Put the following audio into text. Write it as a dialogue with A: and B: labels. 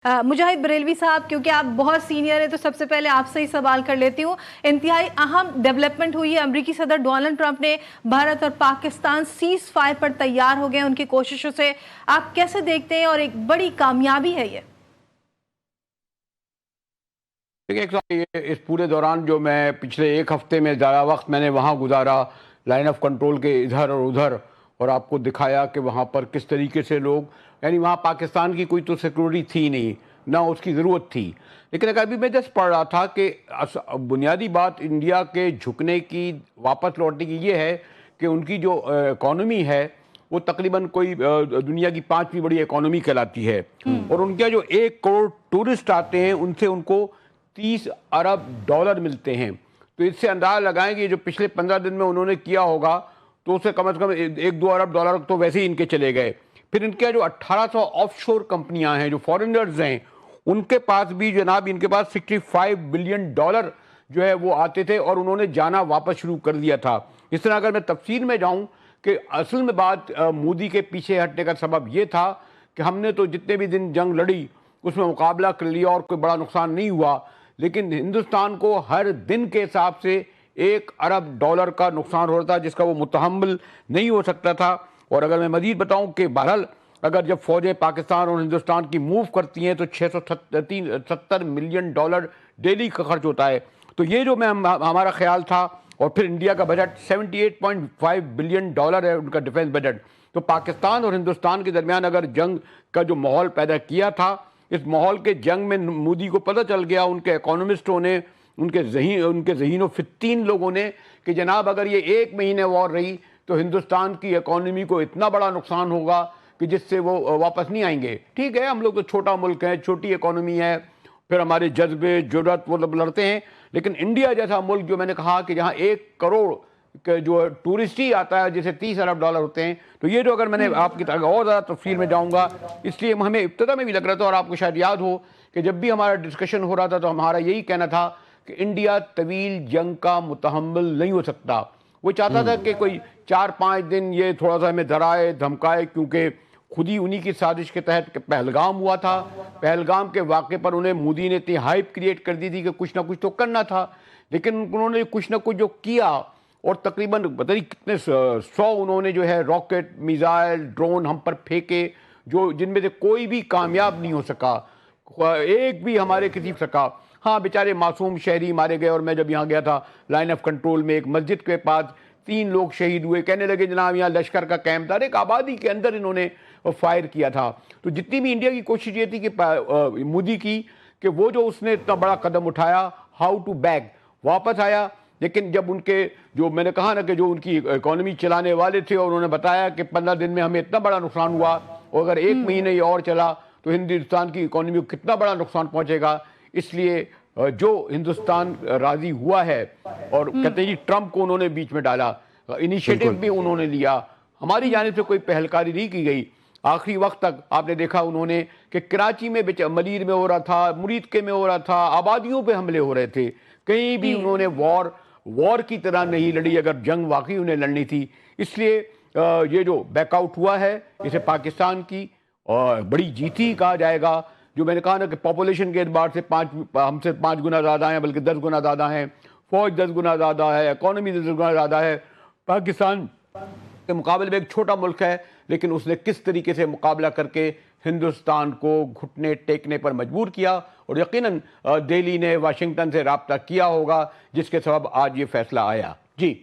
A: مجاہد بریلوی صاحب، کیونکہ آپ بہت سینئر ہیں تو سب سے پہلے آپ سے ہی سوال کر لیتی ہوں۔ انتہائی اہم ڈیولپمنٹ ہوئی ہے، امریکی صدر ڈونلڈ ٹرمپ نے بھارت اور پاکستان سیز فائر پر تیار ہو گئے ان کی کوششوں سے، آپ کیسے دیکھتے ہیں؟ اور ایک بڑی کامیابی ہے یہ۔
B: دیکھیے، اس پورے دوران جو میں پچھلے ایک ہفتے میں زیادہ وقت میں نے وہاں گزارا، لائن آف کنٹرول کے ادھر اور ادھر، اور آپ کو دکھایا کہ وہاں پر کس طریقے سے لوگ، یعنی وہاں پاکستان کی کوئی تو سیکورٹی تھی نہیں، نہ اس کی ضرورت تھی، لیکن اگر ابھی میں جسٹ پڑھ رہا تھا کہ بنیادی بات انڈیا کے جھکنے کی، واپس لوٹنے کی یہ ہے کہ ان کی جو اکانومی ہے وہ تقریباً کوئی دنیا کی 5ویں بڑی اکانومی کہلاتی ہے، اور ان کا جو 1 کروڑ ٹورسٹ آتے ہیں ان سے ان کو 30 ارب ڈالر ملتے ہیں۔ تو اس سے اندازہ لگائیں کہ جو پچھلے 15 دن میں انہوں نے کیا ہوگا تو اسے کم از کم 1-2 ارب ڈالر تو ویسے ہی ان کے چلے گئے۔ پھر ان کے جو 1800 آف شور کمپنیاں ہیں، جو فارنرز ہیں، ان کے پاس بھی جناب ان کے پاس 65 بلین ڈالر جو ہے وہ آتے تھے، اور انہوں نے جانا واپس شروع کر دیا تھا۔ اس طرح اگر میں تفصیل میں جاؤں کہ اصل میں بات مودی کے پیچھے ہٹنے کا سبب یہ تھا کہ ہم نے تو جتنے بھی دن جنگ لڑی اس میں مقابلہ کر لیا اور کوئی بڑا نقصان نہیں ہوا، لیکن ہندوستان کو ہر دن کے حساب سے 1 ارب ڈالر کا نقصان ہو رہا تھا، جس کا وہ متحمل نہیں ہو سکتا تھا۔ اور اگر میں مزید بتاؤں کہ بہرحال اگر جب فوجیں پاکستان اور ہندوستان کی موو کرتی ہیں تو 670 ملین ڈالر ڈیلی کا خرچ ہوتا ہے، تو یہ جو ہمارا خیال تھا۔ اور پھر انڈیا کا بجٹ 78.5 بلین ڈالر ہے ان کا ڈیفنس بجٹ۔ تو پاکستان اور ہندوستان کے درمیان اگر جنگ کا جو ماحول پیدا کیا تھا، اس ماحول کے جنگ میں مودی کو پتہ چل گیا، ان کے اکانومسٹوں نے، ان کے ذہین و فتین لوگوں نے، کہ جناب اگر یہ 1 مہینے وار رہی تو ہندوستان کی اکانومی کو اتنا بڑا نقصان ہوگا کہ جس سے وہ واپس نہیں آئیں گے۔ ٹھیک ہے، ہم لوگ تو چھوٹا ملک ہے، چھوٹی اکانومی ہے، پھر ہمارے جذبے جرأت وہ لڑتے ہیں، لیکن انڈیا جیسا ملک جو میں نے کہا کہ جہاں 1 کروڑ جو ٹورسٹ ہی آتا ہے جسے 30 ارب ڈالر ہوتے ہیں، تو یہ جو اگر میں نے آپ کی اور زیادہ تفصیل میں جاؤں گا، اس لیے ہمیں ابتدا میں بھی لگ رہا تھا، اور آپ کو شاید یاد ہو کہ جب بھی ہمارا ڈسکشن ہو رہا تھا تو ہمارا یہی کہنا تھا کہ انڈیا طویل جنگ کا متحمل نہیں ہو سکتا۔ وہ چاہتا تھا کہ کوئی 4-5 دن یہ تھوڑا سا ہمیں ڈرائے دھمکائے، کیونکہ خود ہی انہی کی سازش کے تحت پہلگام ہوا تھا۔ پہلگام کے واقعے پر انہیں مودی نے اتنی ہائپ کریٹ کر دی تھی کہ کچھ نہ کچھ تو کرنا تھا، لیکن انہوں نے کچھ نہ کچھ جو کیا، اور تقریباً پتہ نہیں کتنے 100 انہوں نے جو ہے راکٹ، میزائل، ڈرون ہم پر پھینکے، جن میں سے کوئی بھی کامیاب نہیں ہو سکا، ایک بھی ہمارے کسی سکا۔ ہاں بیچارے معصوم شہری مارے گئے، اور میں جب یہاں گیا تھا لائن آف کنٹرول میں ایک مسجد کے پاس 3 لوگ شہید ہوئے، کہنے لگے جناب یہاں لشکر کا کیمپ تھا، ایک آبادی کے اندر انہوں نے فائر کیا تھا۔ تو جتنی بھی انڈیا کی کوشش یہ تھی کہ مودی کی کہ وہ جو اس نے اتنا بڑا قدم اٹھایا، ہاؤ ٹو بیک، واپس آیا، لیکن جب ان کے جو میں نے کہا نا کہ جو ان کی اکانومی چلانے والے تھے، اور انہوں نے بتایا کہ 15 دن میں ہمیں اتنا بڑا نقصان ہوا، اور اگر 1 مہینے یہ اور چلا تو ہندوستان کی اکانومی کو کتنا بڑا نقصان پہنچے گا۔ اس لیے جو ہندوستان راضی ہوا ہے، اور کہتے ہیں جی ٹرمپ کو انہوں نے بیچ میں ڈالا، انیشیٹو بھی انہوں نے لیا، ہماری جانب سے کوئی پہلکاری نہیں کی گئی۔ آخری وقت تک آپ نے دیکھا انہوں نے کہ کراچی میں ملیر میں ہو رہا تھا، مریدکے میں ہو رہا تھا، آبادیوں پہ حملے ہو رہے تھے، کہیں بھی انہوں نے وار کی طرح نہیں لڑی اگر جنگ واقعی انہیں لڑنی تھی۔ اس لیے یہ جو بیک آؤٹ ہوا ہے، اسے پاکستان کی بڑی جیت ہی کہا جائے گا۔ جو میں نے کہا نا کہ پاپولیشن کے اعتبار سے ہم سے 5 گنا زیادہ ہیں، بلکہ 10 گنا زیادہ ہیں، فوج 10 گنا زیادہ ہے، اکانومی 10 گنا زیادہ ہے۔ پاکستان کے مقابلے میں ایک چھوٹا ملک ہے، لیکن اس نے کس طریقے سے مقابلہ کر کے ہندوستان کو گھٹنے ٹیکنے پر مجبور کیا، اور یقیناً دہلی نے واشنگٹن سے رابطہ کیا ہوگا، جس کے سبب آج یہ فیصلہ آیا۔ جی